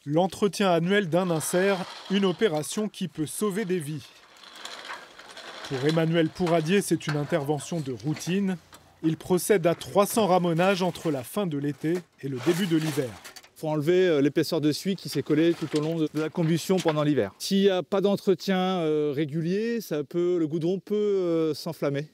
L'entretien annuel d'un insert, une opération qui peut sauver des vies. Pour Emmanuel Pourradier, c'est une intervention de routine. Il procède à 300 ramonages entre la fin de l'été et le début de l'hiver. Il faut enlever l'épaisseur de suie qui s'est collée tout au long de la combustion pendant l'hiver. S'il n'y a pas d'entretien régulier, le goudron peut s'enflammer.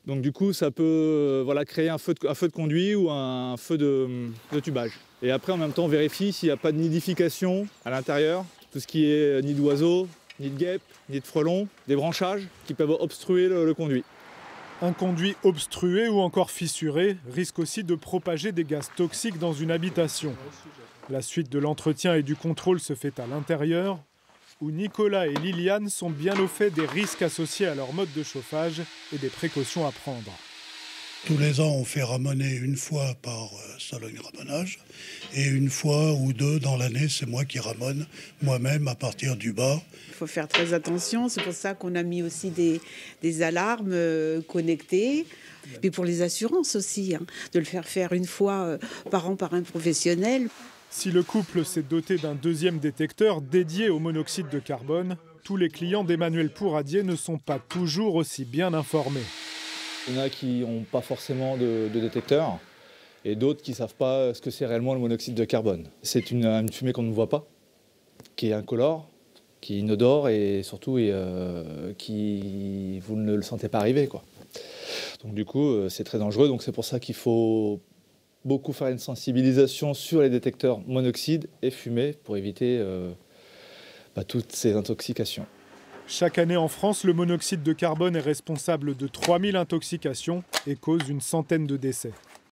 Donc du coup, ça peut créer un feu de conduit ou un feu de tubage. Et après, en même temps, on vérifie s'il n'y a pas de nidification à l'intérieur. Tout ce qui est nid d'oiseaux, nid de guêpes, nid de frelons, des branchages qui peuvent obstruer le conduit. Un conduit obstrué ou encore fissuré risque aussi de propager des gaz toxiques dans une habitation. La suite de l'entretien et du contrôle se fait à l'intérieur, où Nicolas et Liliane sont bien au fait des risques associés à leur mode de chauffage et des précautions à prendre. Tous les ans, on fait ramoner une fois par Sologne-Ramonage et une fois ou deux dans l'année, c'est moi qui ramonne moi-même à partir du bas. Il faut faire très attention, c'est pour ça qu'on a mis aussi des alarmes connectées. Et pour les assurances aussi, de le faire une fois par an par un professionnel. Si le couple s'est doté d'un deuxième détecteur dédié au monoxyde de carbone, tous les clients d'Emmanuel Pourradier ne sont pas toujours aussi bien informés. Il y en a qui n'ont pas forcément de détecteur et d'autres qui ne savent pas ce que c'est réellement le monoxyde de carbone. C'est une fumée qu'on ne voit pas, qui est incolore, qui est inodore et surtout qui vous ne le sentez pas arriver, quoi. Donc du coup, c'est très dangereux. Donc c'est pour ça qu'il faut beaucoup faire une sensibilisation sur les détecteurs monoxyde et fumée pour éviter toutes ces intoxications. Chaque année en France, le monoxyde de carbone est responsable de 3000 intoxications et cause une centaine de décès.